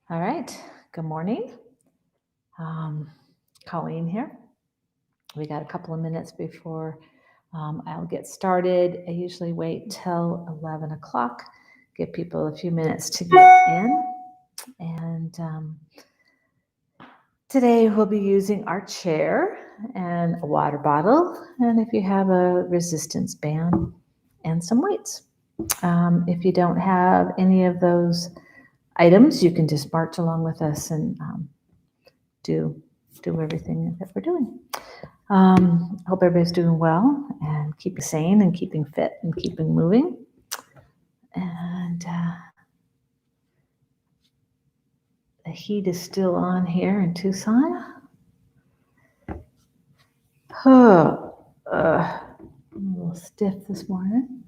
All right, good morning. Colleen here. We got a couple of minutes before I'll get started. I usually wait till 11 o'clock, give people a few minutes to get in. And today we'll be using our chair and a water bottle, and if you have a resistance band and some weights. If you don't have any of those items, you can just march along with us and do everything that we're doing. Hope everybody's doing well and keeping sane and keeping fit and keeping moving. And the heat is still on here in Tucson. I'm a little stiff this morning.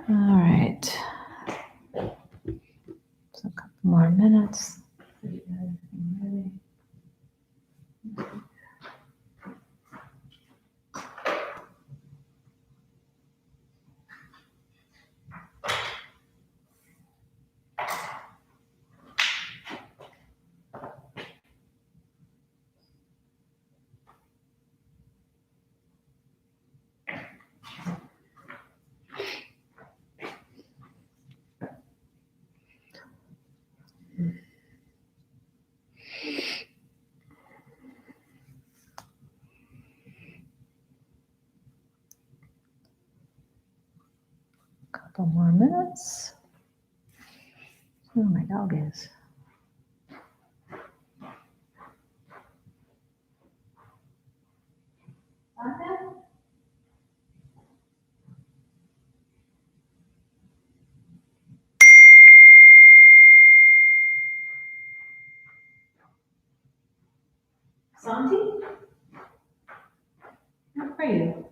All right. So a couple more minutes. Couple more minutes. Oh, my dog is. Santi? How are you?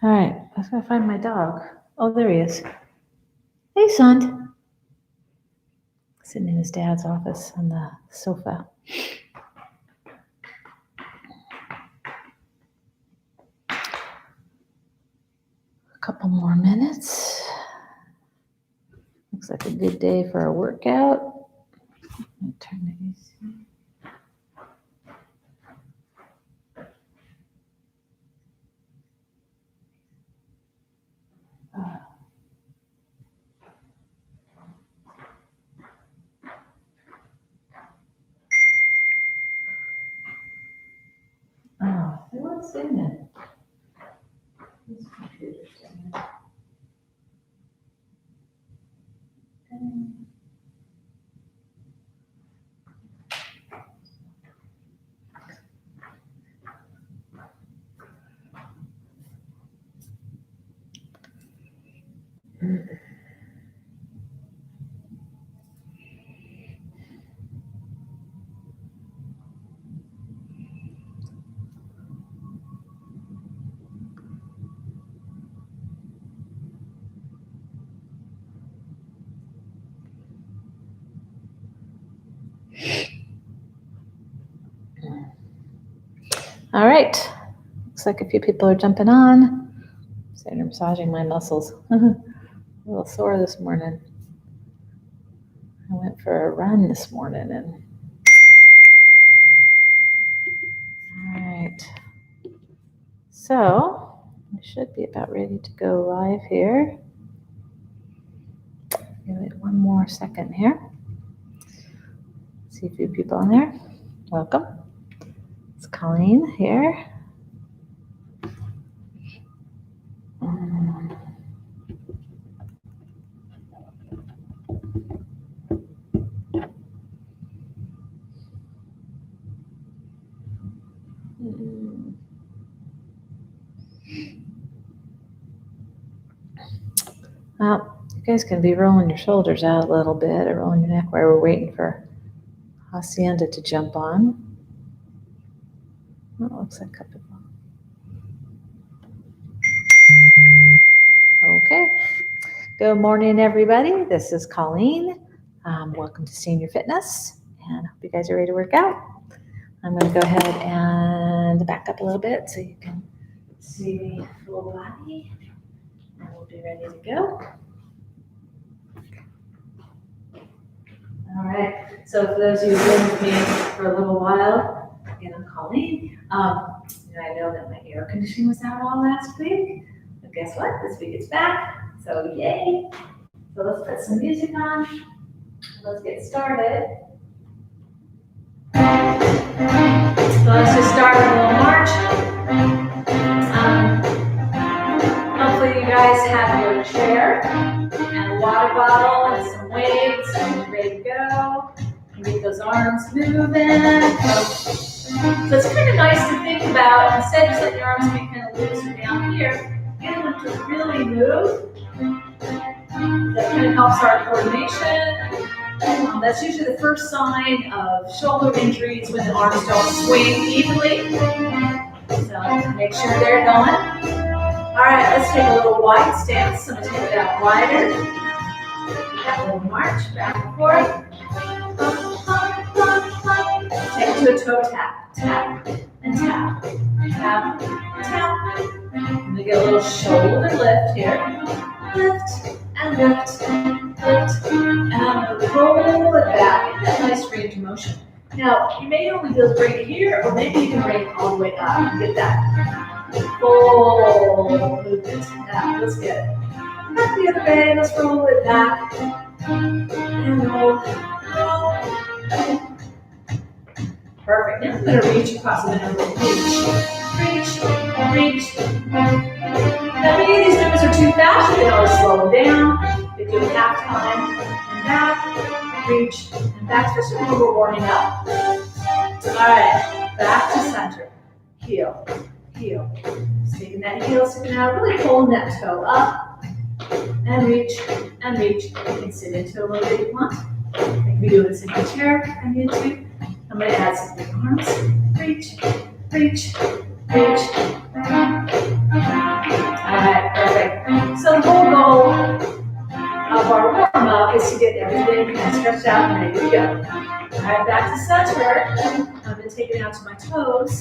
All right, I was gonna find my dog. Oh, there he is. Hey, son. Sitting in his dad's office on the sofa. A couple more minutes. Looks like a good day for a workout. Let me turn the AC. Oh, what's in it? This computer's in it. All right. Looks like a few people are jumping on. Started massaging my muscles. A little sore this morning. I went for a run this morning and all right. So we should be about ready to go live here. Give it one more second here. See a few people in there. Welcome. It's Colleen here. Well, You guys can be rolling your shoulders out a little bit or rolling your neck while we're waiting for Hacienda to jump on. Oh, it looks like a couple. Okay. Good morning, everybody. This is Colleen. Welcome to Senior Fitness, and I hope you guys are ready to work out. I'm going to go ahead and back up a little bit so you can see the full body, and we'll be ready to go. All right. So for those of you who've been with me for a little while, again, I'm Colleen. And I know that my air conditioning was out all last week, but guess what? This week it's back. So yay. So let's put some music on. Let's get started. So let's just start with a little march. Hopefully you guys have your chair and a water bottle and some weights and you're ready to go. And get those arms moving. So it's kind of nice to think about, instead of just letting your arms be kind of loose or down here, getting them to really move. That kind of helps our coordination. That's usually the first sign of shoulder injuries when the arms don't swing evenly. So make sure they're going. All right, let's take a little wide stance. I'm going to take it out wider. That little march, back and forth. Take it to a toe tap. Tap and tap. Tap, tap. I'm going to get a little shoulder lift here. Lift and lift. Lift. And I'm going to roll it back. Get that nice range of motion. Now, you may only be able to bring it here, or maybe you can bring it all the way up and get that full movement. Yeah, let's get it. Back the other way. Let's roll it back. And roll. Roll. Perfect. Now I'm going to reach across the middle. Reach. Reach. Now, maybe these movements are too fast. You can always slow them down. They do it half time. And back. Reach. And back. Especially when we're warming up. All right. Back to center. Heel. Heel. Sticking that heel, sticking out. Really pulling that toe up. And reach. And reach. You can sit into a little bit if you want. I can be doing this in my chair if I need to. I'm going to add some big arms. Reach, reach, reach. All right, perfect. So the whole goal of our warm-up is to get everything kind of stretched out and ready to go. All right, back to center. I'm going to take it out to my toes.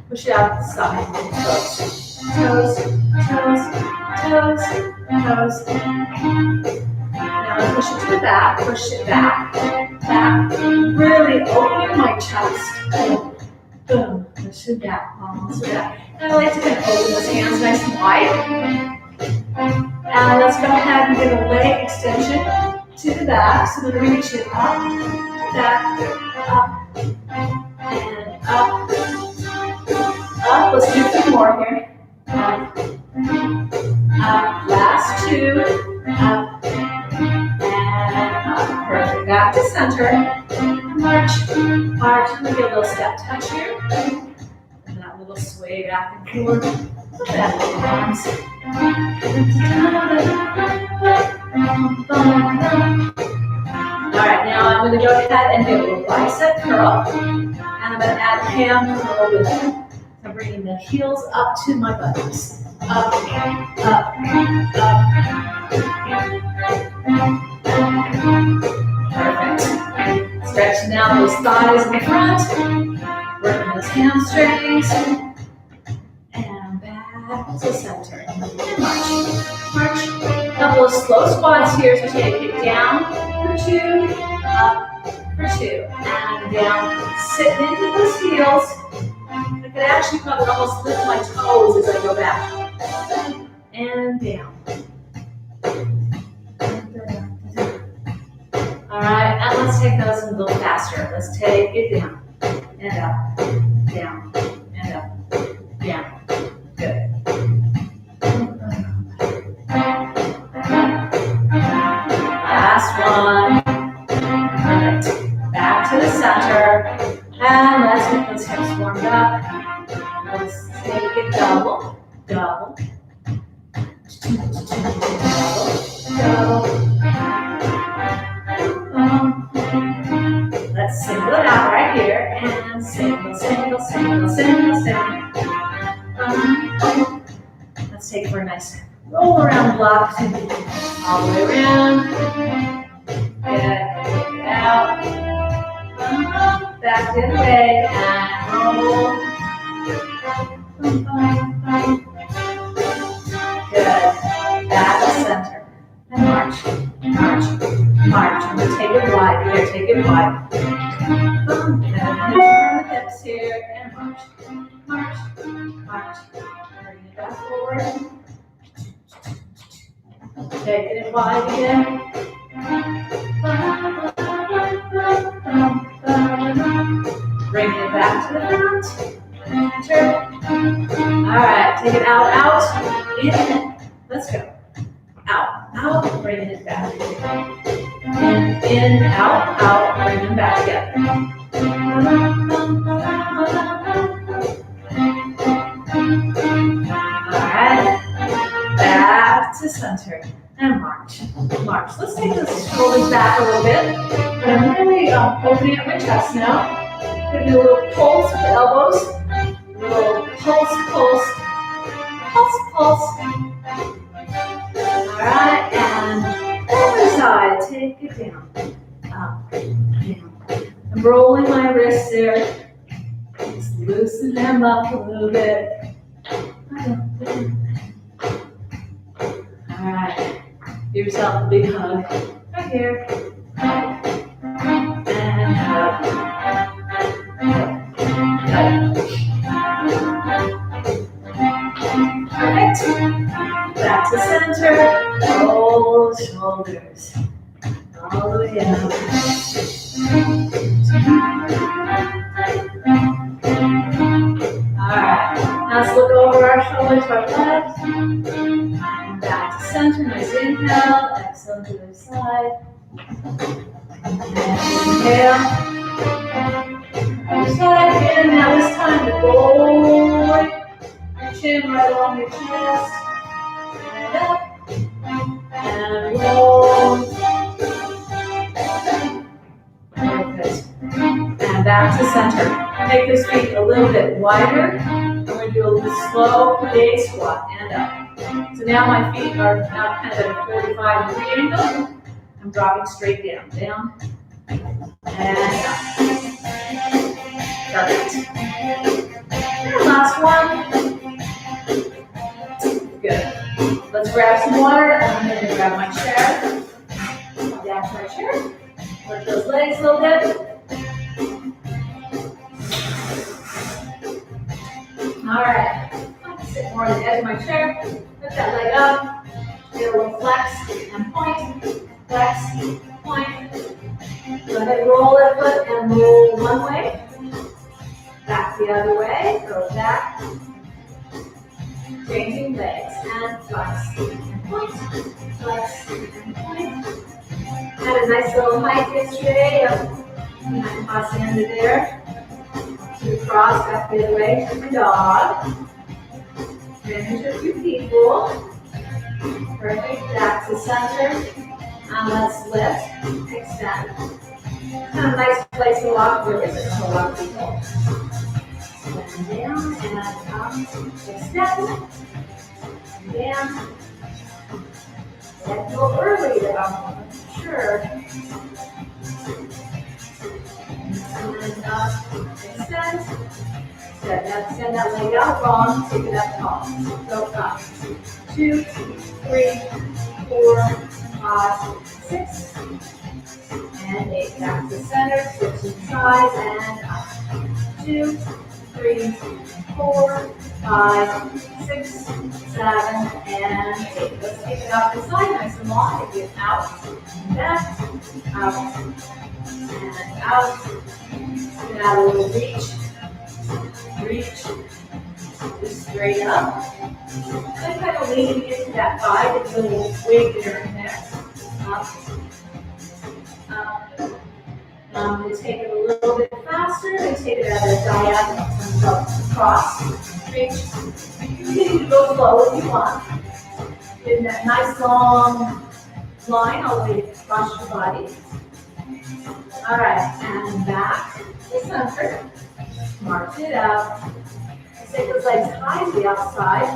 Push it out to the side. Toes, toes, toes, toes, toes. Now push it to the back. Push it back. Back, really opening my chest. Boom, push it back, almost back. And I like to kind of open those hands nice and wide. And let's go ahead and get a leg extension to the back. So I'm going to reach it up, back, up, and up, up. Let's do 2 more here. Up, up, last 2, up, perfect. Back to center. March, march. Let me get a little step touch here. And that little sway back and forth. Look at that little arms. All right, now I'm going to go ahead and do a little bicep curl. And I'm going to add a ham curl with it. So I'm bringing the heels up to my buttocks. Up, up, up. Perfect. Stretching down those thighs in the front. Working those hamstrings. And back to center. March. March. A couple of slow squats here. So take it down for 2. Up for 2. And down. Sitting into those heels. I could actually probably almost lift my toes as I go back. And down. All right, and let's take those a little faster. Let's take it down, and up, down, and up, down. Good. Last one. Perfect. Back to the center. And let's get those hips warmed up. Let's take it double, double, double, double. single it out right here, and single, single, single, single, single. Let's take for a nice roll around block, all the way around. Get out, back the other way, and roll. Good. Back to center. And march, march, march. I'm going to take it wide. Here, take it wide. And from the hips here, and march, march, march. Bring it back forward. Taking it wide again. Bring it back to the front. Turn. All right, take it out, out, in. Let's go. Out, out, bring it back. In, out, bring them back together. All right, back to center and march, march. Let's take those shoulders back a little bit. But I'm really opening up my chest now. Gonna do a little pulse with the elbows. A little pulse, pulse, pulse, pulse. All right, and other side, take it down, up, down. I'm rolling my wrists there. Just loosen them up a little bit. All right, give yourself a big hug right here. And hug. Perfect. Back to center. Roll the shoulders. All the way up. Alright. Now let's look over our shoulders to our left. And back to center. Nice inhale. Exhale to the side. And inhale. Other side. And now it's time to roll your chin right along your chest. And up. And roll. Perfect. And back to center. Make those feet a little bit wider. I'm going to do a little slow day squat and up. So now my feet are now kind of at a 45-degree angle. I'm dropping straight down, down, and up. Perfect. And last one. Good. Let's grab some water. I'm going to grab my chair. Down to my chair. Lift those legs a little bit. All right. I can sit more on the edge of my chair. Lift that leg up. Get a little flex and point. Flex, point. Go ahead and roll that foot and roll one way. Back the other way. Go back. Changing legs and flex and point. Flex and point. Had a nice little hike yesterday. And I can pass the end of there. To the cross, back the other way. To my dog. Finish a few people. Perfect. Back to center. And let's lift. Extend. Kind of a nice place to walk. There isn't a lot of people. And down and up. Extend. Down. Let's go early though. Sure. And up. Extend. Extend that leg out long. Take it up tall. Go up. 2, 3, 4, 5, 6, and 8. Back to center. Switching sides and up. 2, 3, 4, 5, 6, 7, and 8. Let's take it off the side, nice and long. Take it out, and back, out, and out. And add a little reach, just straight up. And kind of leaning into that thigh, get a little wig there and there. Up, up. Now I'm going to take it a little bit faster and take it at a diagonal. So cross, reach. Continue to go slow if you want. In that nice long line all the way across your body. All right, and back to center. March it out. Let's take those legs high to the outside.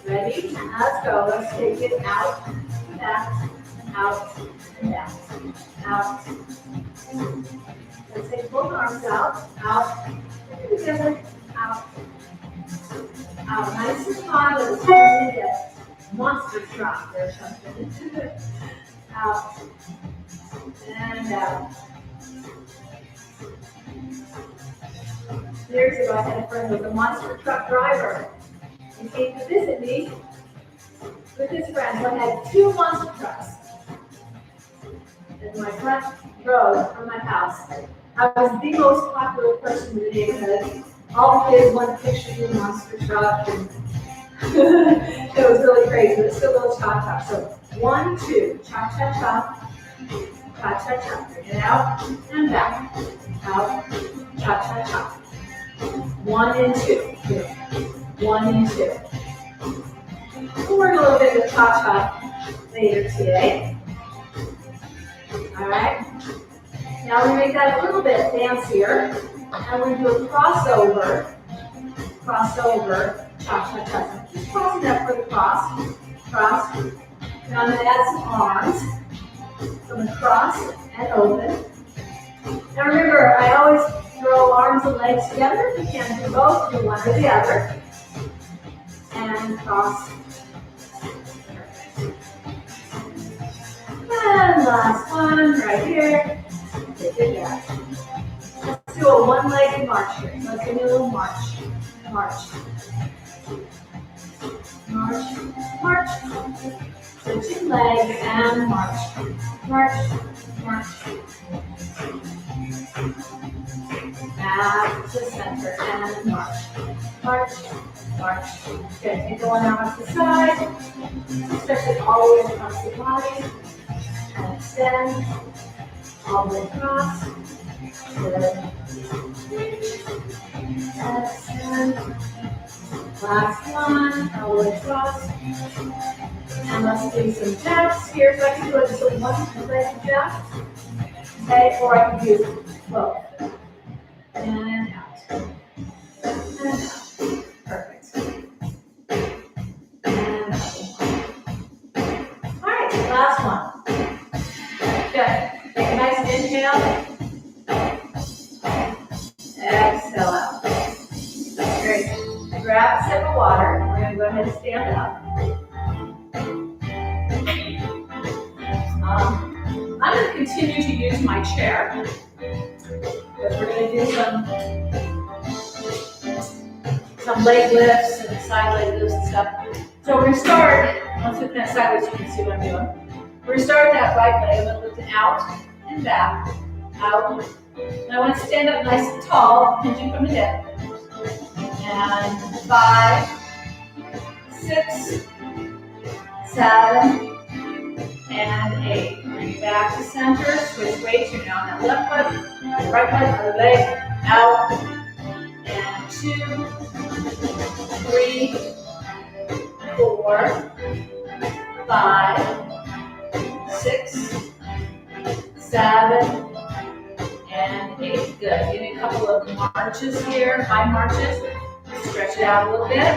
Ready? Let's go. Let's take it out, back, out, and back. Out. Let's take both arms out, together, out, out. Nice and high. Let's do a monster drop or something. Out, and out. Years ago, I had a friend who was a monster truck driver. He came to visit me with his friends. I had 2 monster trucks in my front row from my house. I was the most popular person in the neighborhood. All the kids wanted pictures of the monster truck, and it was really crazy. But it's still a little cha-cha. So 1, 2, cha-cha-cha, cha-cha-cha. Bring it out and back. Out, cha-cha-cha. 1 and 2. 1 and 2. We'll work a little bit with cha-cha later today. All right. Now we make that a little bit fancier, and we're going to do a crossover, cha-cha-cha. Just crossing that for the cross. Now I'm going to add some arms. So I'm going to cross and open. Now remember, I always throw arms and legs together. You can't do both, do one or the other. And cross. And last one, right here. Take it back. Let's do a one-legged march here. So let's give me a little march. March. March. March. Switching legs and march. March. March. Back to center and march. March. March. Good. Take the one arm to the side. Stretch it all the way across the body. And extend. All the way across. Good. And extend. Last one. All the way across. And let's do some jacks here. So I can do it just with one leg jack. Okay, or I can do both. And out. And out. Perfect. And out. All right, last one. Good. Take a nice inhale. Exhale out. Great. Grab a sip of water. We're going to go ahead and stand up. I'm going to continue to use my chair. But we're going to do some leg lifts and side leg lifts and stuff. So we're going to start, let's look that sideways so you can see what I'm doing. We're going to start with that right leg. I'm going to lift it out and back, out. And I want to stand up nice and tall, hinging from the hip. And 5, 6, 7, and 8. Bring it back to center. Switch weights. You're now on that left foot, right foot, other leg, out. And 2, 3, 4, 5, 6, 7, and 8. Good. Give me a couple of marches here, high marches. Stretch it out a little bit.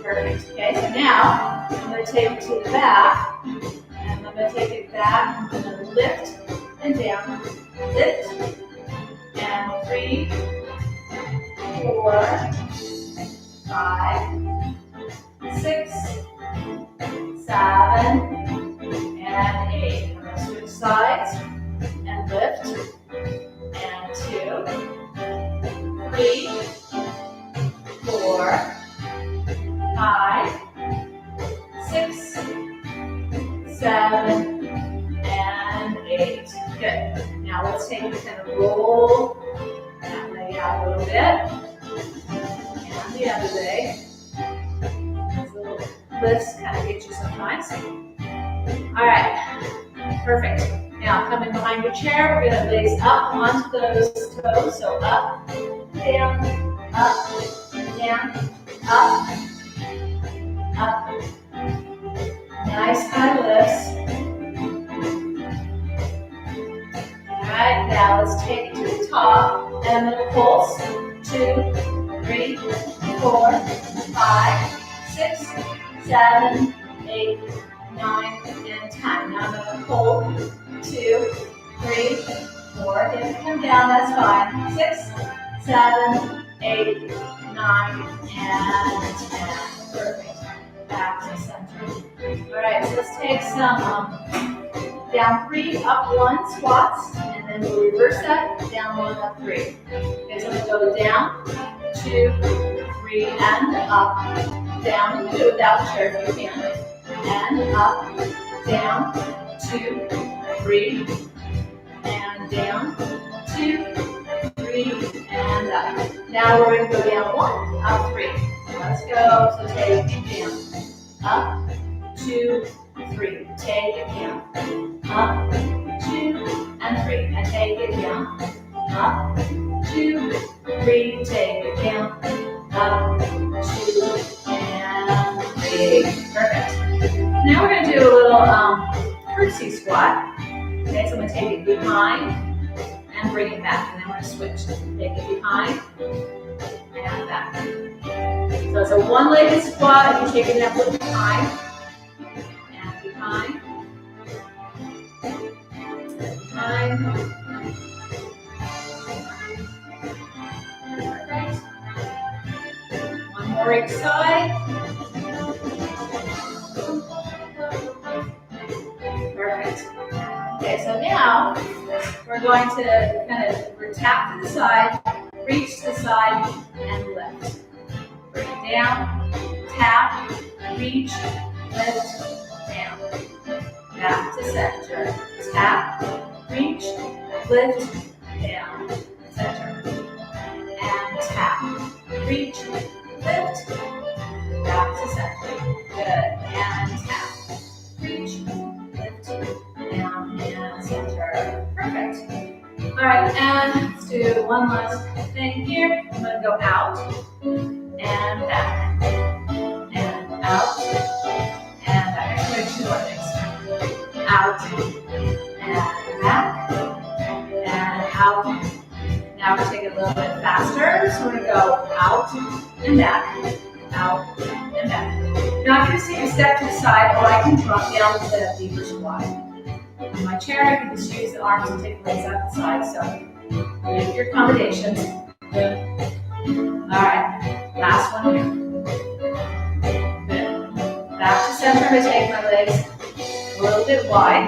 Perfect. Okay, so now I'm going to take it to the back, and I'm going to take it back. I'm going to lift and down. Lift, and 3, 4, 5, 6, 7, and 8. I'm going to switch sides and lift, and 2, 3, 4, 5, 6, 7, and 8. Good. Now let's take it and roll that leg out a little bit. And the other leg. These little lifts kind of get you sometimes. All right. Perfect. Now coming behind your chair, we're going to lace up onto those toes. So up, down, up, up. Nice high lifts. now let's take it to the top and then pulse. 2, 3, 4, 5, 6, 7, 8, 9, and 10. Now I'm going to hold. 2, 3, 4. If you come down, that's fine. 6, 7, 8, 9, and 10. Perfect. Back to center. All right, so let's take some down 3, up 1 squats, and then we'll reverse that. Down 1, up 3. Okay, so we'll go down, 2, 3, and up. Down. You can do it without the chair if you can. And up, down, 2, 3, and down, 2, 3, and up. Now we're going to go down 1, up 3. Let's go. So take it down. Up, 2, 3. Take it down. Up, 2, and 3. And take it down. Up, 2, 3. Take it down. Up, 2, and 3. Perfect. Now we're going to do a little curtsy squat. Okay, so I'm going to take it behind and bring it back. And then we're going to switch. Take it behind and back. So it's a one-legged squat. You take it up with behind and behind. Behind. Perfect. One more each side. Perfect. Okay, so now we're going to kind of tap to the side, reach to the side, and lift. Bring it down, tap, reach, lift, down. Back to center. Tap, reach, lift, down, center. And tap, reach, lift, back to center. Good. And tap, reach, lift, down, and center. Perfect. All right, and let's do one last thing here. I'm going to go out and back, and out, and back. I'm going to do 2 more things. Out, and back, and out. Now we're taking it a little bit faster, so we're going to go out and back, out and back. Now I can see you step to the side, or I can drop down to the deeper squat. In my chair, I can just use the arms and take the legs out the side, so make your accommodations. Good. All right, last one here. Good. Back to center, I'm going to take my legs a little bit wide.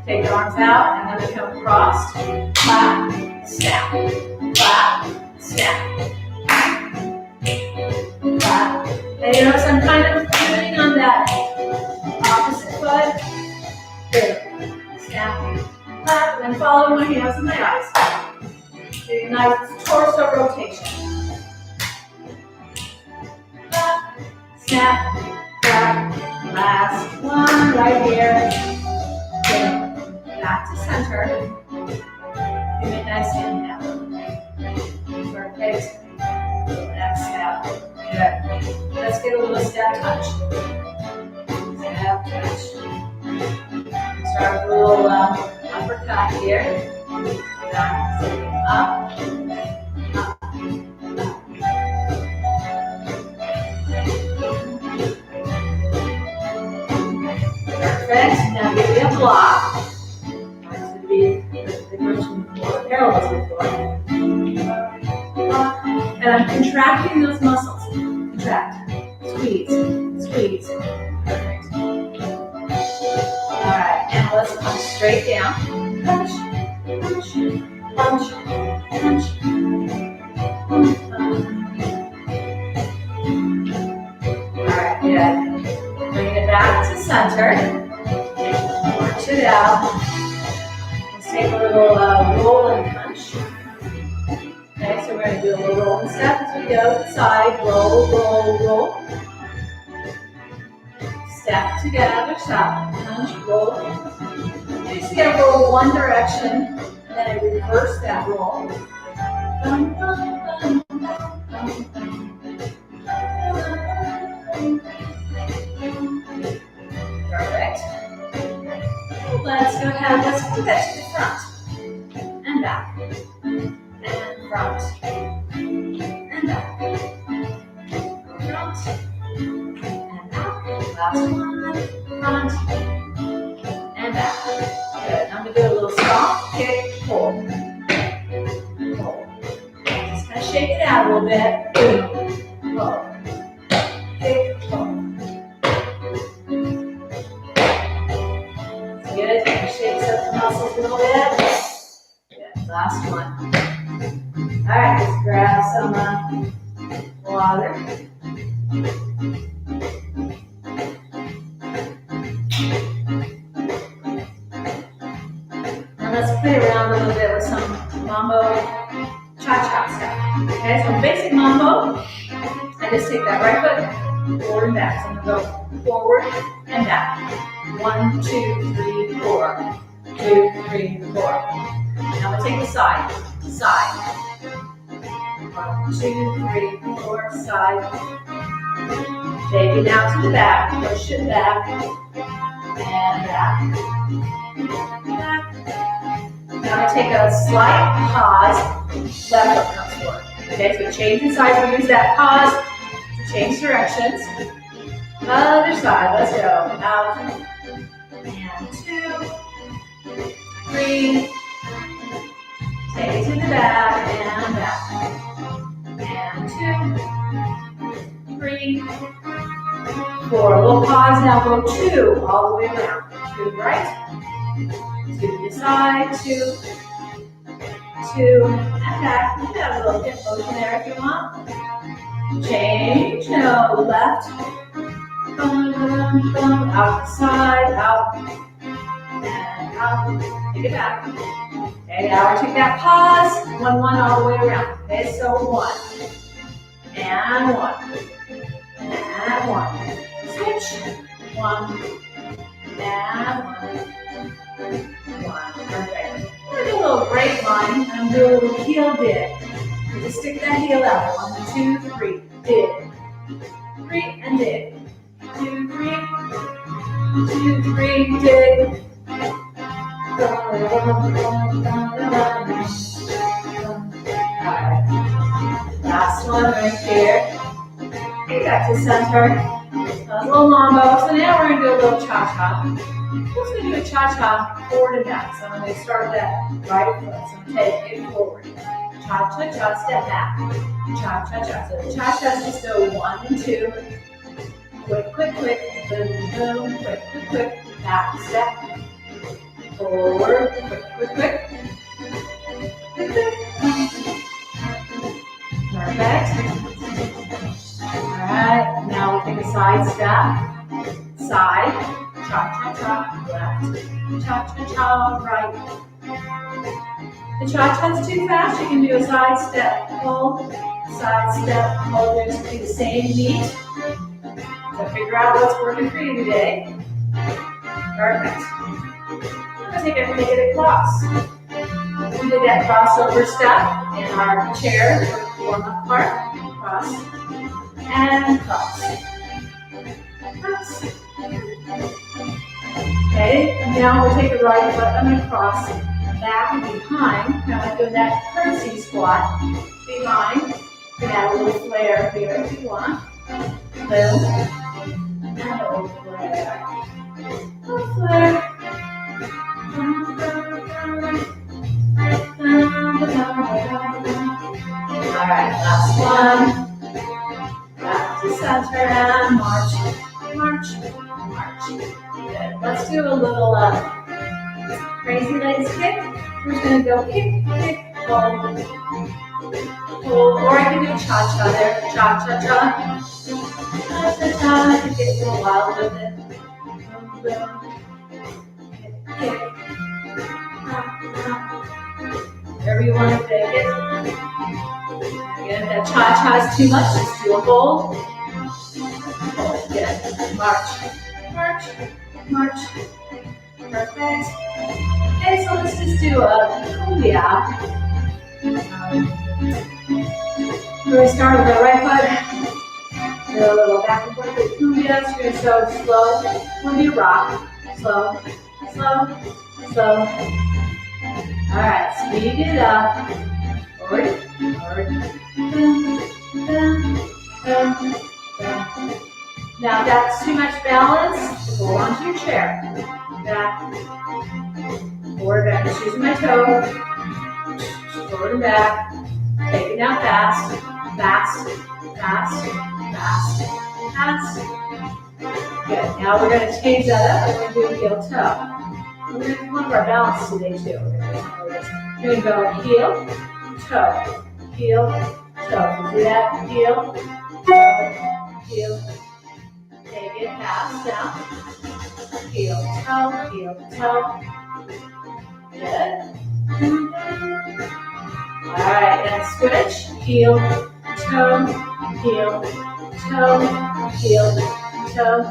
Take the arms out, and then we come across. Clap, snap, clap, snap. Clap. And you notice I'm kind of moving on that opposite foot. Good. Snap, clap, and follow my hands and my eyes. Do a nice torso rotation. Clap, snap, clap. Last one right here. Good. Back to center. Give me a nice inhale. Perfect. Exhale. Good. Let's get a little step touch. Step touch. Start with a little uppercut here. Down, up, up, up. Perfect. Now give me a block. This would be the version before, parallels before. And I'm contracting those muscles. Contract. Squeeze. Squeeze. Perfect. Alright, and let's punch straight down. Punch. Punch. Punch. Punch. Alright, good. Bring it back to center. March it out. Let's take a little roll and punch. Okay, so we're going to do a little roll and step as we go to the side. Roll, roll, roll. Step together, stop, punch, roll. You just get a roll one direction, and then I reverse that roll. Perfect. Let's go ahead, let's put that to the front. And front and back. Last one, front and back. Good. I'm going to do a little stomp, kick, pull. Pull. Just kind of shake it out a little bit. Pull. Kick, pull. Good. Kind of shakes up the muscles a little bit. Good. Last one. All right. Let's grab some water. Now let's play around a little bit with some mambo cha-cha stuff. Okay, so basic mambo, I just take that right foot forward and back. So I'm going to go forward and back. 1, 2, 3, 4. 2, 3, 4. Now we'll take the side. Side. 1, 2, 3, 4. Side. Take it down to the back. Push it back. And back. Back. Now I take a slight pause. Left foot comes forward. Okay, so change the side. We use that pause to change directions. Other side. Let's go. Out. And 2, 3. Take it to the back and back. And 2, 3, 4. A little pause. Now go 2 all the way around. 2 right. To the side, 2, 2, and back. You can have a little hip motion there if you want. Change, no, left, out the side, out, and out, take it back. Okay, now we take that pause, 1, 1 all the way around. Okay, so 1, and 1, and 1. Switch, 1, and 1. Perfect. I'm going to do a little grapevine and I'm doing a little heel dig. Just stick that heel out. 1, 2, 3. Dig. 3 and dig. 2, 3. 2, 3. Dig. Alright. Last one right here. Get back to center. A little mambo. So now we're going to do a little cha-cha. I'm just going to do a cha-cha forward and back. So I'm going to start that right foot. So I'm taking it forward. Cha-cha-cha, step back. Cha-cha-cha. So the cha-chas just go 1 and 2. Quick, quick, quick. Boom, boom. Quick, quick, quick. Back, step. Forward. Quick, quick, quick. Quick, quick. Perfect. Alright, now we'll take a side step. Side. Cha-cha-cha, left, cha-cha-cha, right. The cha-cha's too fast, you can do a side step, pull, side step, pull. Just do the same beat. So figure out what's working for you today. Perfect. I'm going to take it across. We did that crossover step in our chair, warm-up part. Cross, and cross. Cross. Okay, now we'll take the right foot, I'm going to cross back and behind, kind of like doing that curtsy squat, behind. You can add a little flare here if you want. Boom, and a little flare. Little flare. Alright, last one. Back to center and march, march, march. Good. Let's do a little crazy legs kick. We're just going to go kick, kick, pull, pull. Or I can do cha-cha there. Cha-cha-cha. Cha-cha-cha. You get a little wild with it. Boom, boom. Kick, kick. Wherever you want to take it. Again, if that cha-cha is too much, just do a hold. Hold. Good. March, march. March. Perfect. Okay, so let's just do a cumbia. We're going to start with the right foot. Do a little back and forth with cumbia. So you're going to go slow. Cumbia rock. Slow, slow, slow. Alright, speed it up. Forward, forward. Down, down, down, down. Now, if that's too much balance, go onto your chair. Back, forward, back. Just using my toe. Forward and back. Take it down fast, fast, fast, fast, fast. Good. Now we're going to change that up. We're going to do heel toe. We're going to do one of our balance today too. We're going to go heel, toe, heel, toe. Do that. Heel, toe, heel. Take it fast down. Heel, toe, heel, toe. Good. All right, and switch. Heel, toe, heel, toe, heel, toe.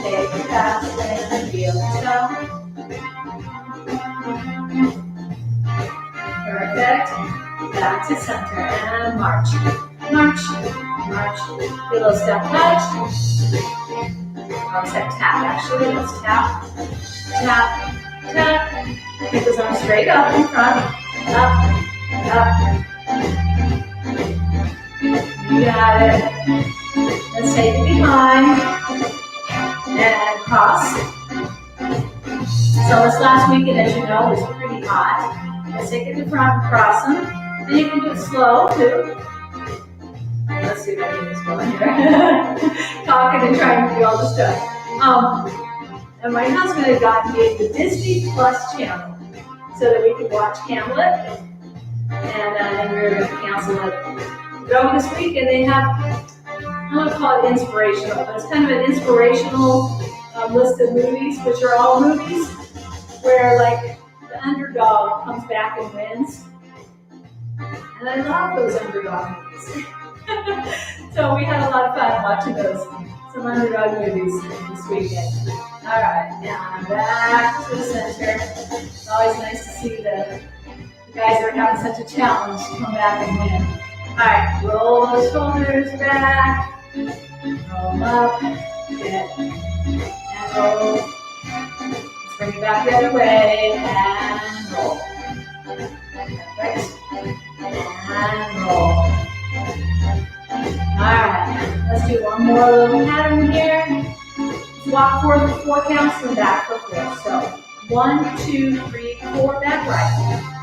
Take it fast and heel, toe. Perfect. Back to center and march. March, march. Do a little step touch. Step tap, actually. Let's tap, tap, tap. Keep those arms straight up in front. Up, up. You got it. Let's take it behind. And cross. So this last weekend, as you know, was pretty hot. Let's take it to front and cross them. And you can do it slow too. Let's see if I can do this one here. Talking and trying to do all this stuff. And my husband had gotten me the Disney Plus channel so that we could watch Hamlet. And then we were going to cancel it. But over this weekend, they have, I'm going to call it inspirational, but it's kind of an inspirational list of movies, which are all movies where like the underdog comes back and wins. And I love those underdog movies. So we had a lot of fun watching some underdog movies this weekend. All right, now back to the center. It's always nice to see the guys that are having such a challenge to come back and win. All right, roll those shoulders back. Roll them up. Good. And roll. Let's bring it back the other way. And roll. Perfect. And roll. Alright, let's do one more little pattern here. Let's walk forward for 4 counts and back for 4. So 1, 2, 3, 4, back right.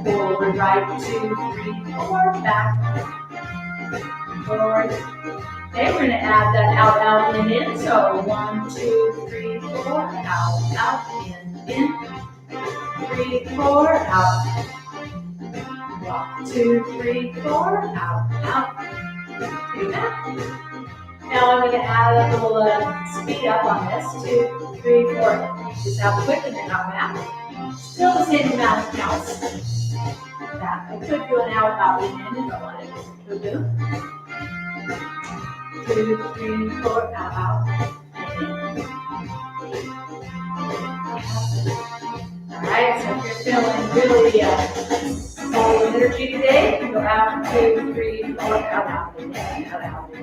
Forward right, 2, 3, 4, back. Forward. Okay, we're going to add that out, out, in. So 1, 2, 3, 4, out, out, in, 3, 4, out. Walk, 2, 3, 4, out, out. Do that. Now I'm going to add a little speed up on this. 2, 3, 4. Just how quick and then out back. Still the same amount of counts. Back. I could do an out, out, in if I wanted to do. 2, 3, 4, out, out. Alright, so if you're feeling really full of energy today, go out, 2, 3, 4, out, out, in, out, out, in.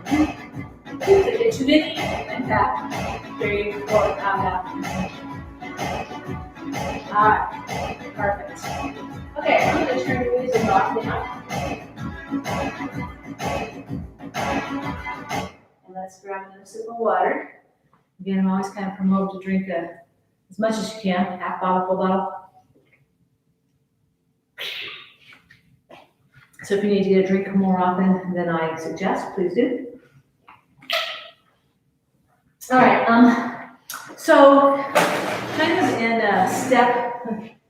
If you get too many, and back, 3, 4, out, out. Alright, perfect. Okay, I'm going to turn the music off now. And let's grab another sip of water. Again, I'm always kind of promoted to drink as much as you can, half bottle, full bottle. So if you need to get a drink more often than I suggest, please do. All right, so kind of in step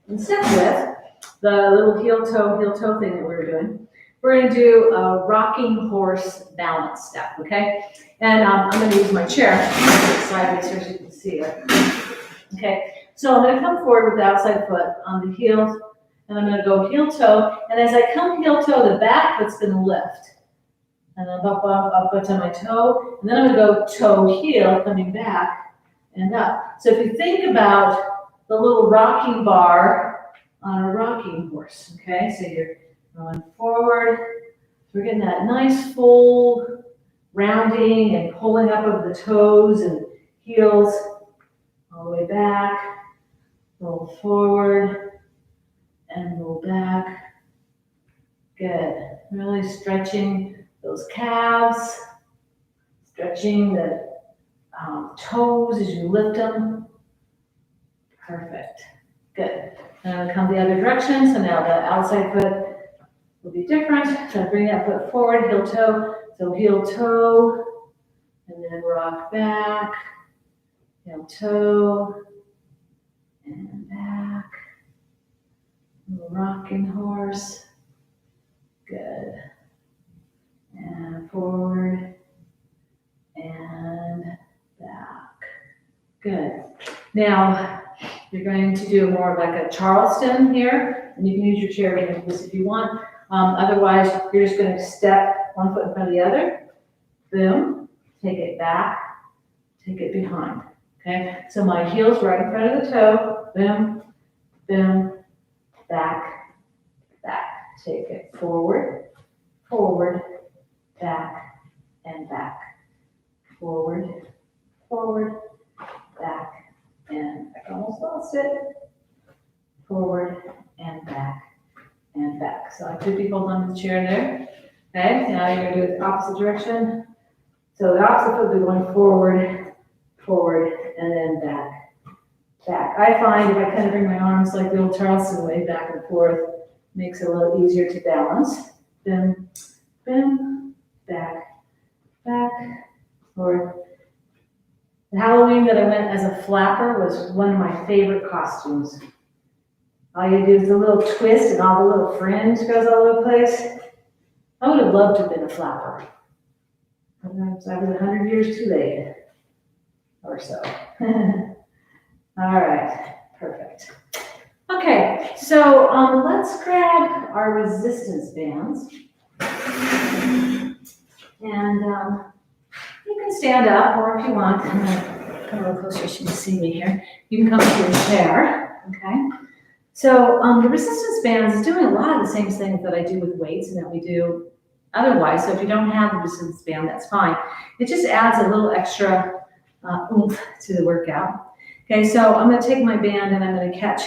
with the little heel toe thing that we were doing, we're going to do a rocking horse balance step, okay? And I'm going to use my chair sideways so you can see it. Okay, so I'm going to come forward with the outside foot on the heel, and I'm going to go heel toe. And as I come heel toe, the back foot's going to lift. And then up to my toe, and then I'm going to go toe heel, coming back and up. So if you think about the little rocking bar on a rocking horse, okay? So you're going forward. We're getting that nice full rounding and pulling up of the toes and heels all the way back. Roll forward and roll back. Good. Really stretching those calves, Stretching the toes as you lift them. Perfect. Good. Now come the other direction. So now the outside foot will be different. So bring that foot forward, heel toe. So heel toe, and then rock back. Heel toe, and back. Rocking horse. Good. And forward and back. Good. Now, you're going to do more like a Charleston here, and you can use your chair again for this if you want. Otherwise, you're just going to step one foot in front of the other. Boom. Take it back. Take it behind. Okay? So my heel's right in front of the toe. Boom. Boom. Back. Back. Take it forward. Forward. Back. And back. Forward. Forward. Back. And I almost lost it. Forward and back and back. So I could be holding on to the chair there. Okay, now you're going to do it the opposite direction. So the opposite foot will be going forward, forward, and then back, back. I find if I kind of bring my arms like the old Charleston way back and forth, makes it a little easier to balance. Then, back, back, forward. The Halloween that I went as a flapper was one of my favorite costumes. All you do is a little twist and all the little fringe goes all over the place. I would have loved to have been a flapper. I was 100 years too late, or so. All right, perfect. Okay, so let's grab our resistance bands. And you can stand up, or if you want, I'm gonna come a little closer so you can see me here. You can come to your chair, okay? So the resistance bands is doing a lot of the same things that I do with weights and that we do otherwise. So if you don't have the resistance band, that's fine. It just adds a little extra oomph to the workout. Okay, so I'm gonna take my band and I'm gonna catch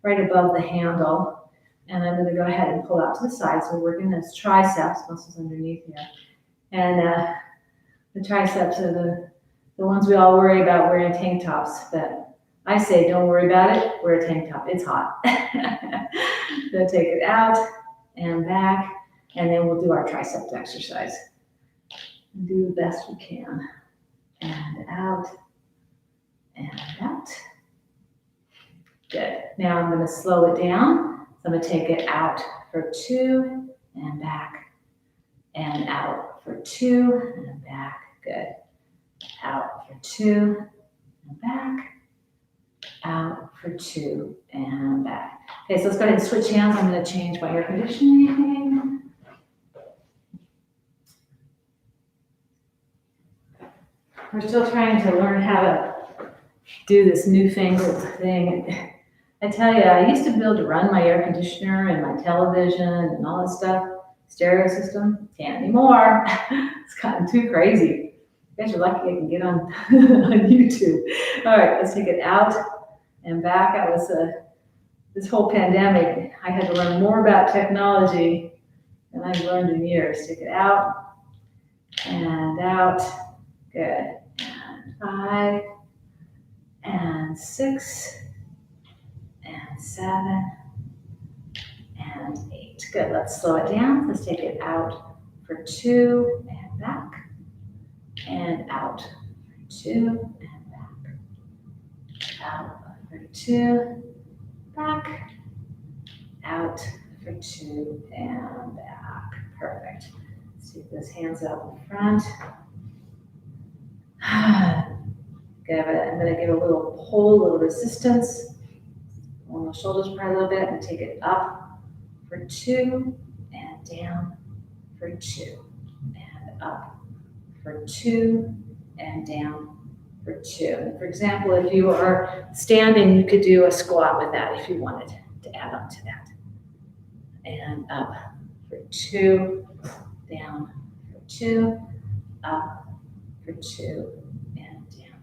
right above the handle, and I'm gonna go ahead and pull out to the side. So we're working those triceps, muscles underneath here. And the triceps are the ones we all worry about wearing tank tops, but I say don't worry about it, wear a tank top, it's hot. So take it out and back, and then we'll do our tricep exercise. And do the best we can. And out, and out. Good. Now I'm going to slow it down. So I'm going to take it out for 2, and back, and out for 2, and back. Good. Out for 2, and back. Out for 2, and back. Okay, so let's go ahead and switch hands. I'm going to change my air conditioning. We're still trying to learn how to do this newfangled thing. I tell you, I used to be able to run my air conditioner and my television and all that stuff, stereo system. Can't anymore. It's gotten too crazy. You guys are lucky I can get on, on YouTube. All right, let's take it out and back. I was this whole pandemic, I had to learn more about technology than I've learned in years. Take it out and out. Good. And 5 and 6 and 7 and 8. Good. Let's slow it down. Let's take it out for 2 and back. And out for 2 and back. Out for 2, back. Out for 2 and back. Perfect. Let's take those hands out in front. I'm going to give a little pull, a little resistance on the shoulders probably a little bit, and take it up for 2 and down for 2 and up for 2 and down for 2. And for example, if you are standing, you could do a squat with that if you wanted to add on to that. And up for 2, down for 2, up for 2, and down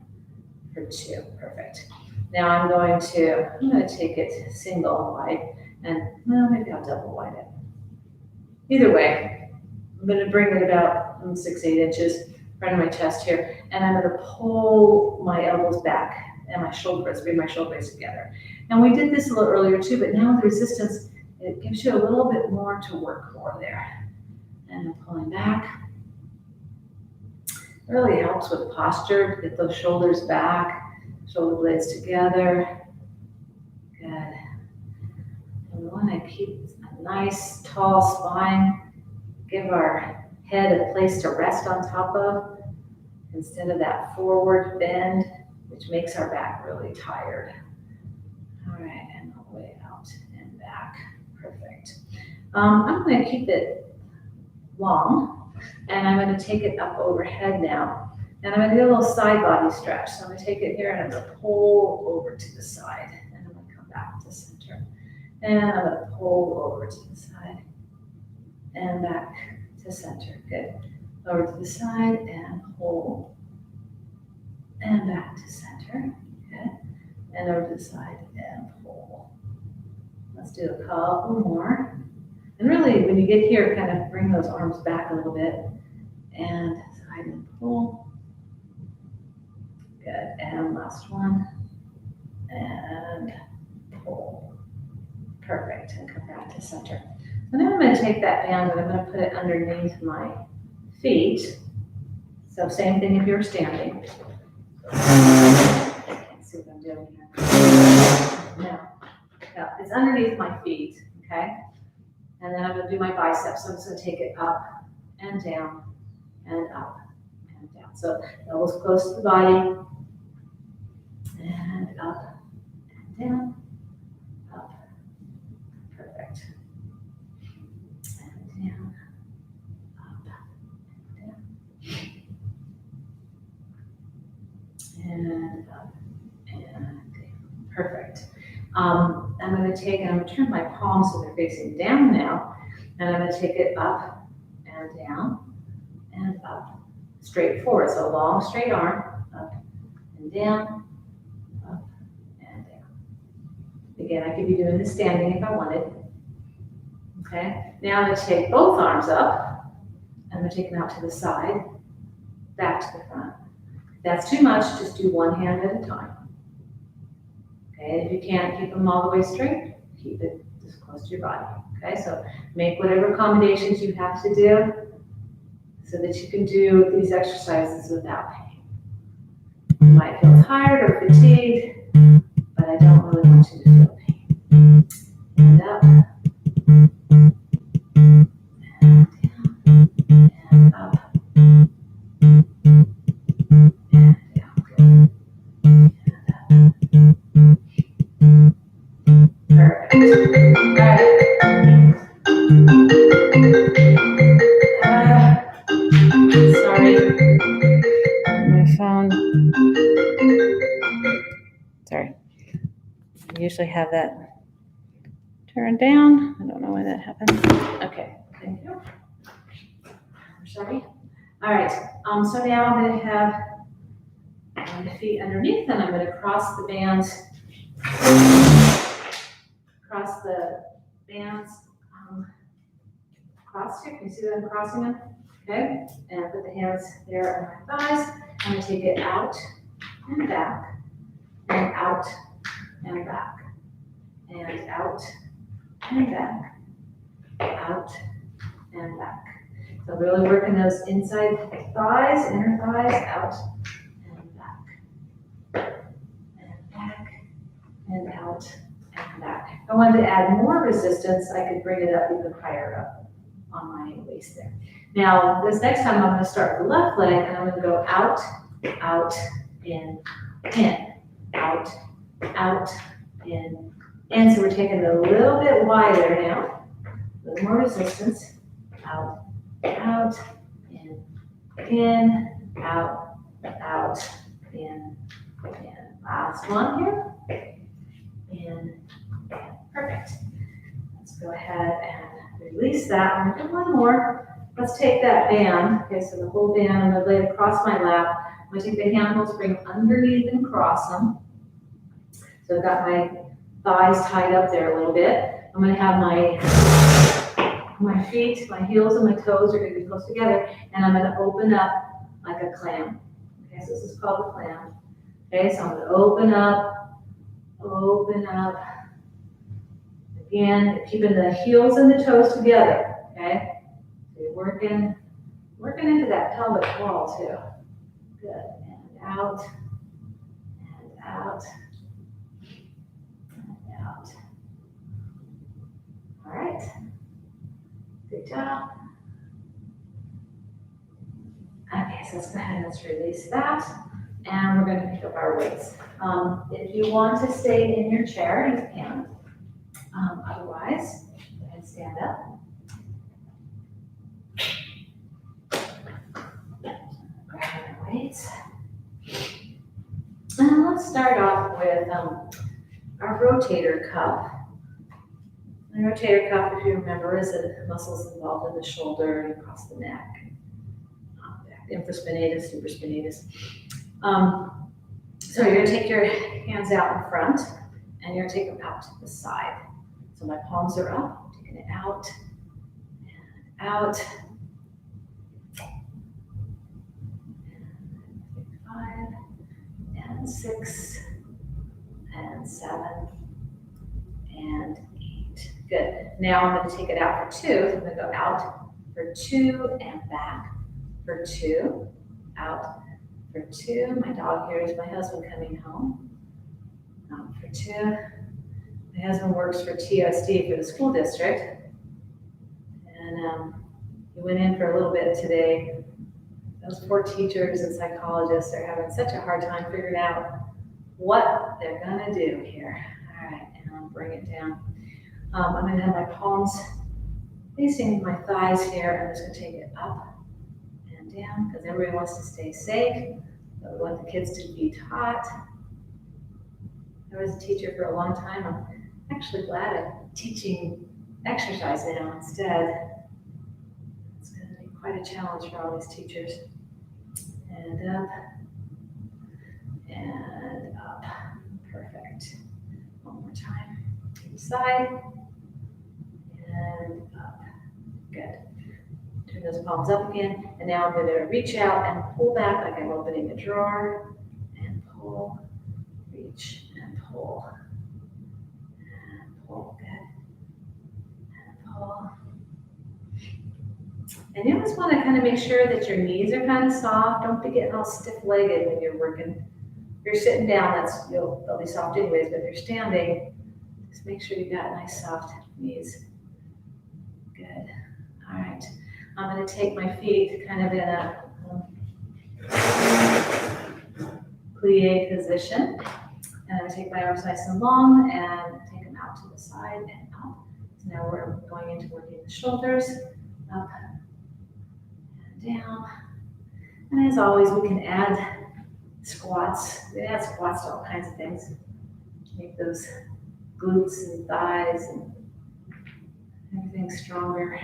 for 2. Perfect. Now I'm going to take it single wide, and well, maybe I'll double wide it. Either way, I'm going to bring it about 6-8 inches. front of my chest here, and I'm gonna pull my elbows back and my shoulders, bring my shoulders together. And we did this a little earlier too, but now with resistance, it gives you a little bit more to work for there. And I'm pulling back. It really helps with posture, get those shoulders back, shoulder blades together. Good. And we want to keep a nice tall spine, give our head a place to rest on top of instead of that forward bend, which makes our back really tired. All right, and all the way out and back. Perfect. I'm going to keep it long, and I'm going to take it up overhead now. And I'm going to do a little side body stretch. So I'm going to take it here and I'm going to pull over to the side, and I'm going to come back to center. And I'm going to pull over to the side and back to center. Good. Over to the side and pull and back to center. Good. And over to the side and pull. Let's do a couple more. And really, when you get here, kind of bring those arms back a little bit and side and pull. Good. And last one. And pull. Perfect. And come back to center. And then I'm going to take that band and I'm going to put it underneath my feet. So same thing if you're standing. Let's see what I'm doing here. No, it's underneath my feet, okay? And then I'm going to do my biceps. So I'm just going to take it up and down and up and down. So elbows close to the body and up and down, up. Perfect. And down, up and down. And up and down. Perfect. I'm going to take and I'm going to turn my palms so they're facing down now. And I'm going to take it up and down and up. Straight forward. So long, straight arm. Up and down. Up and down. Again, I could be doing this standing if I wanted. Okay. Now I'm going to take both arms up. I'm going to take them out to the side. Back to the front. If that's too much, just do one hand at a time. Okay, if you can't keep them all the way straight, keep it just close to your body. Okay, so make whatever accommodations you have to do so that you can do these exercises without pain. You might feel tired or fatigued, but I don't really want you to feel pain. And up, and down, and up, and down. Good. Perfect. All right. Sorry. My phone. Sorry. I usually have that turned down. I don't know why that happens. Okay. Thank you. Sorry. All right. So now I'm going to have my feet underneath, and I'm going to cross the bands. Cross the bands across here. Can you see that I'm crossing them? Okay. And put the hands there on my thighs. I'm going to take it out and back, and out and back, and out and back, out and back. So really working those inside thighs, inner thighs, out and back, and back, and out. And back. If I wanted to add more resistance, I could bring it up even higher up on my waist there. Now, this next time I'm going to start with the left leg, and I'm going to go out, out, in, out, out, in. And so we're taking it a little bit wider now, a little more resistance. Out, out, in, out, out, in. Last one here. In. Perfect. Let's go ahead and release that. I'm going to do one more. Let's take that band. Okay, so the whole band, I'm going to lay it across my lap. I'm going to take the handles, bring them underneath and cross them. So I've got my thighs tied up there a little bit. I'm going to have my feet, my heels and my toes are going to be close together, and I'm going to open up like a clam. Okay, so this is called a clam. Okay, so I'm gonna open up, again, keeping the heels and the toes together, okay? So you're working into that pelvic wall too. Good, and out, and out, and out. All right, good job. Okay, so let's go ahead and let's release that. And we're gonna pick up our weights. If you want to stay in your chair, you can. Otherwise, go ahead and stand up. Grab our weights. And let's start off with our rotator cuff. The rotator cuff, if you remember, is the muscles involved in the shoulder and across the neck. Infraspinatus, supraspinatus. So you're gonna take your hands out in front and you're gonna take them out to the side. So my palms are up, taking it out, and out. 5, and 6, and 7, and 8. Good. Now I'm gonna take it out for 2. So I'm gonna go out for 2 and back. For 2, out for 2. My dog here is my husband coming home. Out for 2. My husband works for TSD for the school district. And he went in for a little bit today. Those poor teachers and psychologists are having such a hard time figuring out what they're gonna do here. All right, and I'll bring it down. I'm gonna have my palms facing my thighs here. I'm just gonna take it up and down, because everybody wants to stay safe, but we want the kids to be taught. I was a teacher for a long time. I'm actually glad I'm teaching exercise now instead. It's going to be quite a challenge for all these teachers. And up, and up. Perfect. One more time. To the side, and up. Good. Turn those palms up again, and now I'm going to reach out and pull back like I'm opening a drawer, and pull, reach, and pull, and pull, good, and pull. And you always want to kind of make sure that your knees are kind of soft. Don't be getting all stiff-legged when you're working. If you're sitting down, they'll be soft anyways, but if you're standing, just make sure you got nice soft knees. Good. All right. I'm going to take my feet kind of in a plie position. And I'm going to take my arms nice and long and take them out to the side and up. So now we're going into working the shoulders, up and down. And as always, we can add squats. We add squats to all kinds of things. Make those glutes and thighs and everything stronger.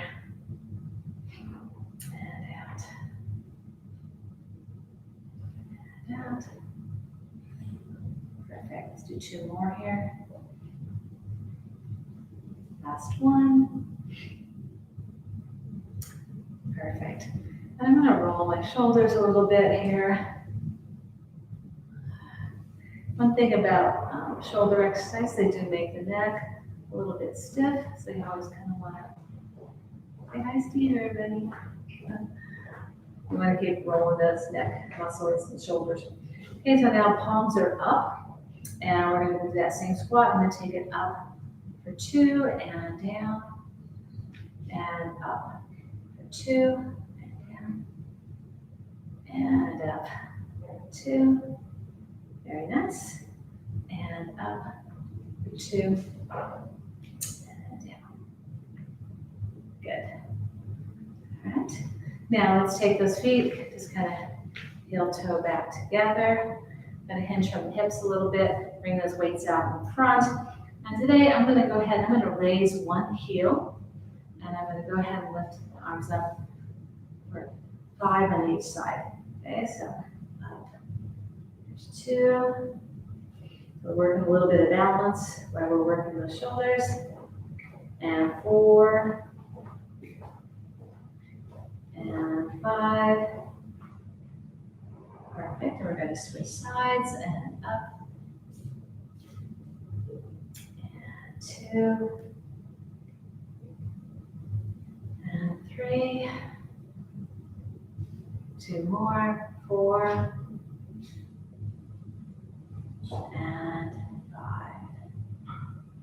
Out. Perfect. Let's do 2 more here. Last one. Perfect. And I'm going to roll my shoulders a little bit here. One thing about shoulder exercise, they do make the neck a little bit stiff, so you always kind of want to say hi, Steve, everybody. You want to keep rolling those neck muscles and shoulders. Okay, so now palms are up, and we're going to do that same squat. I'm going to take it up for 2, and down, and up for 2, and down, and up for 2. Very nice. And up for 2, and down. Good. All right. Now let's take those feet, just kind of heel toe back together. Going to hinge from the hips a little bit, bring those weights out in front. And today I'm going to go ahead, I'm going to raise one heel, and I'm going to go ahead and lift the arms up for 5 on each side. Okay, so up. There's 2. We're working a little bit of balance while we're working those shoulders. And 4. And 5, Perfect. And we're going to switch sides and up. And 2. And 3. 2 more. 4. And 5.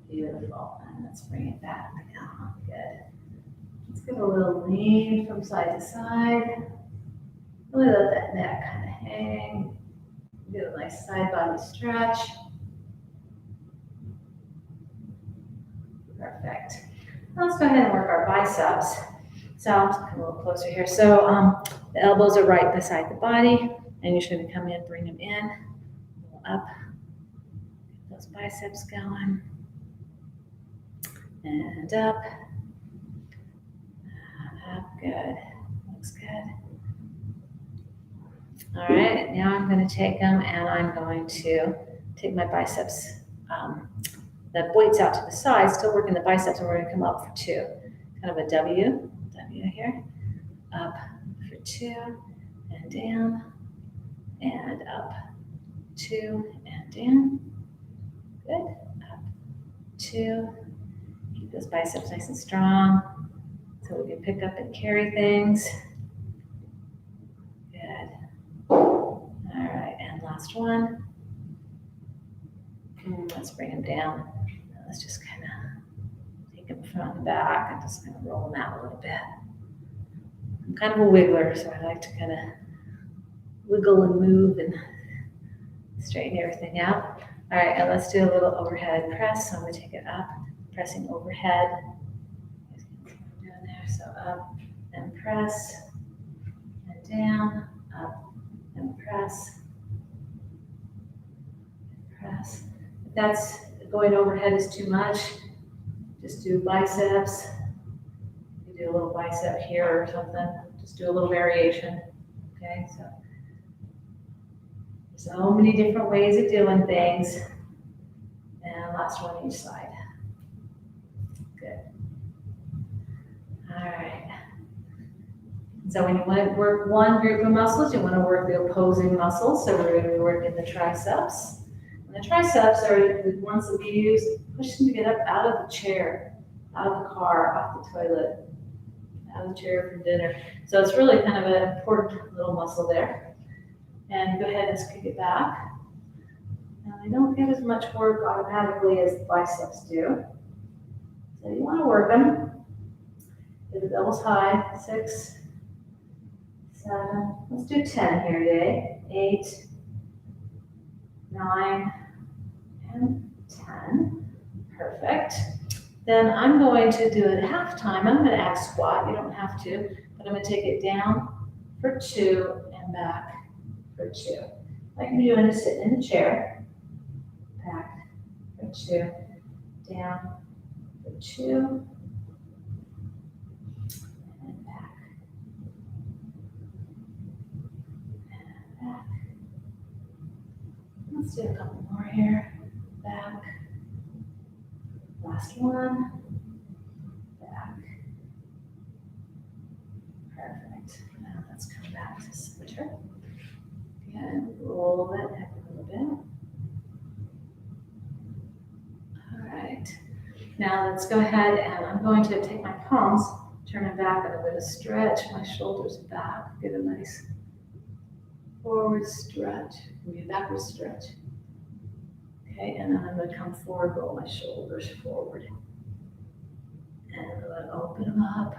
Beautiful. And let's bring it back down. Good. Let's get a little lean from side to side. Really let that neck kind of hang. Get a nice side body stretch. Perfect. Now let's go ahead and work our biceps. So I'm just come a little closer here. So the elbows are right beside the body, and you're just going to come in, bring them in, up, get those biceps going, and up. Good. Looks good. All right, now I'm going to take them and I'm going to take my biceps, the weights out to the side, still working the biceps, and we're going to come up for 2. Kind of a W here. Up for 2 and down and up. 2 and down. Good. Up. 2. Keep those biceps nice and strong so we can pick up and carry things. Good. All right, and last one. Let's bring them down. Let's just kind of take them front and back and just kind of roll them out a little bit. I'm kind of a wiggler, so I like to kind of wiggle and move and straighten everything out. All right, and let's do a little overhead press. So I'm going to take it up, pressing overhead. Down there, so up and press, and down, up and press, press. If that's going overhead is too much, just do biceps. You do a little bicep here or something. Just do a little variation. Okay, so many different ways of doing things. And last one each side. Good. All right. So when you want to work one group of muscles, you want to work the opposing muscles. So we're going to be working the triceps. And the triceps are the ones that we use, push them to get up out of the chair, out of the car, off the toilet, out of the chair from dinner. So it's really kind of an important little muscle there. And go ahead and just kick it back. Now they don't get as much work automatically as the biceps do. So you want to work them. Get the elbows high, 6, 7, let's do 10 here today, 8, 9, and 10, perfect. Then I'm going to do it halftime. I'm going to add squat, you don't have to, but I'm going to take it down for 2 and back for 2. Like you're doing is sitting in the chair, back for 2, down for 2, and back. Back. Let's do a couple more here. Back. Last one. Back. Perfect. Now let's come back to center. Again, roll that neck a little bit. All right. Now let's go ahead and I'm going to take my palms, turn them back, and I'm going to stretch my shoulders back. Get a nice forward stretch, maybe a backward stretch. Okay, and then I'm going to come forward, roll my shoulders forward. And I'm going to open them up.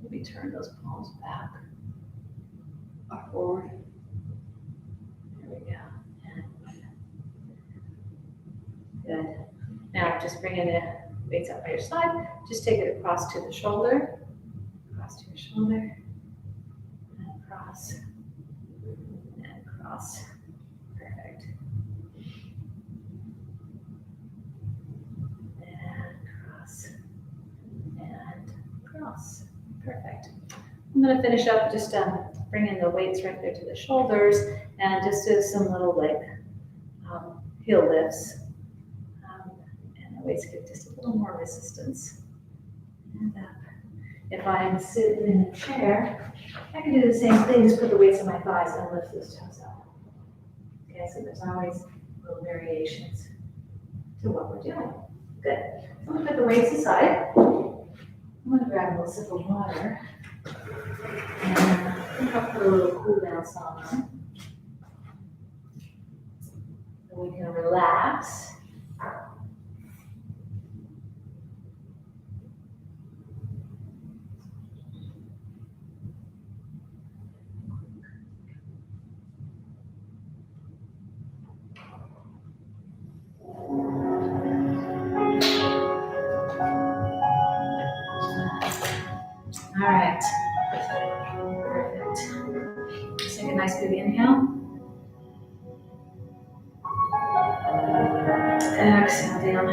Maybe turn those palms back or forward. There we go. And good. Now just bringing the weights up by your side. Just take it across to the shoulder. Across to your shoulder. And across. And across. Perfect. And cross. And cross. Perfect. I'm going to finish up just bringing the weights right there to the shoulders and just do some little like heel lifts. And the weights get just a little more resistance. And up. If I'm sitting in a chair, I can do the same thing, just put the weights on my thighs and lift those toes up. Okay, so there's always little variations to what we're doing. Good. So I'm gonna put the weights aside. I'm gonna grab a little sip of water. And I think I'll put a little cool down song on. So we can relax. All right. Perfect. Just take a nice big inhale. Exhale down.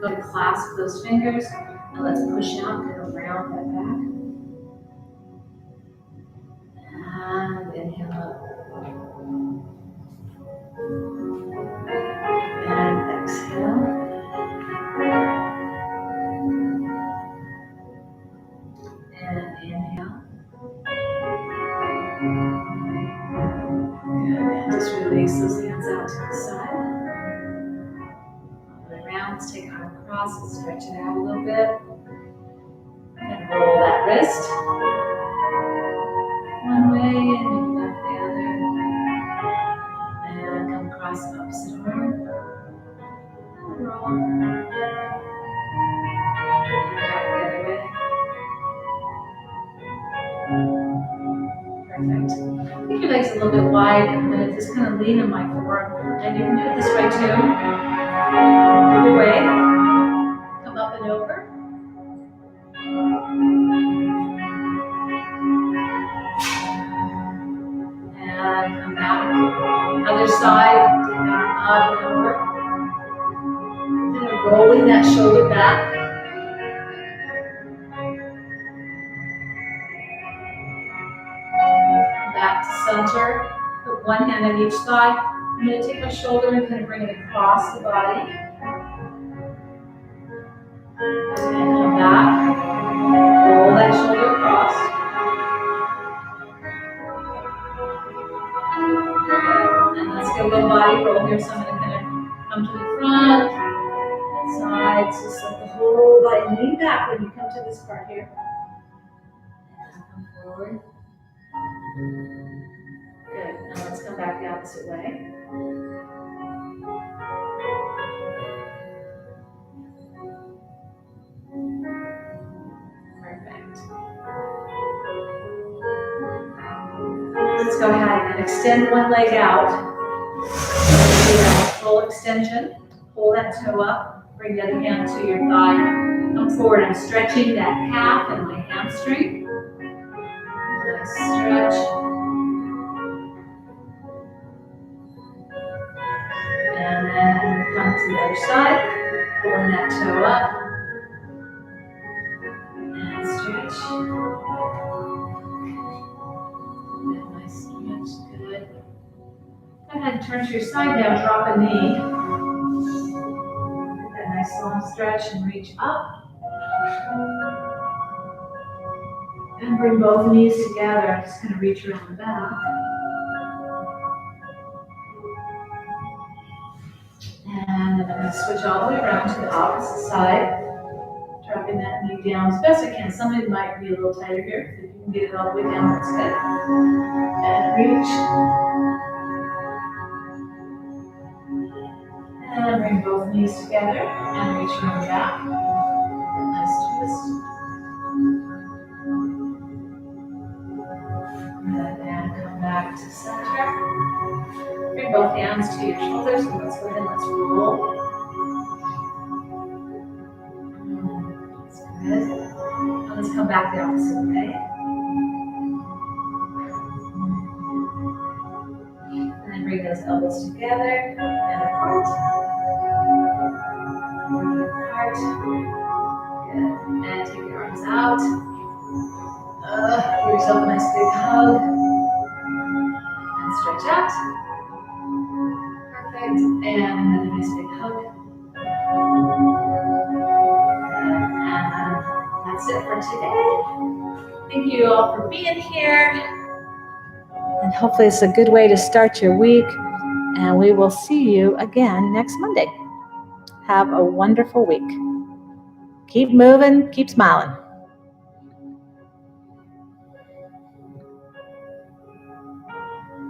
Go to clasp those fingers and let's push out, kind of round that back. And inhale up. And exhale. And inhale. Good. And just release those hands out to the side. Around, let's take arm across and stretch it out a little bit. And roll that wrist. One way and maybe back the other. And come across the opposite arm. And roll. And back the other way. Perfect. Keep your legs a little bit wide. I'm going to just kind of lean on my forearm. And you can do it this way too. Other way. Come up and over. And come back. Other side. Take the arm up and over. Kind of rolling that shoulder back. Back to center. Put one hand on each thigh. I'm going to take my shoulder and kind of bring it across the body. And come back. Roll that shoulder across. And let's get a little body roll here. So I'm going to kind of come to the front, sides, just let the whole body lean back when you come to this part here. And come forward. Good. Now let's come back the opposite way. Perfect. Let's go ahead and extend one leg out. Full extension. Pull that toe up. Bring the other hand to your thigh. Come forward. I'm stretching that calf and my hamstring. Nice stretch. And then come to the other side. Pulling that toe up. And stretch. And nice stretch. Good. Go ahead and turn to your side now. Drop a knee. Get that nice long stretch and reach up. And bring both knees together. Just kind of reach around the back. And then I'm going to switch all the way around to the opposite side. Dropping that knee down as best I can. Some of it might be a little tighter here. If you can get it all the way down, that's good. And reach. And bring both knees together and reach around the back. Nice twist. And come back to center. Bring both hands to your shoulders and let's go ahead and let's roll. That's good. And let's come back the opposite way. And then bring those elbows together and apart. Apart. Good. And take your arms out. Give yourself a nice big hug. And stretch out. Perfect. And another nice big hug. And that's it for today. Thank you all for being here. And hopefully it's a good way to start your week. And we will see you again next Monday. Have a wonderful week. Keep moving, keep smiling.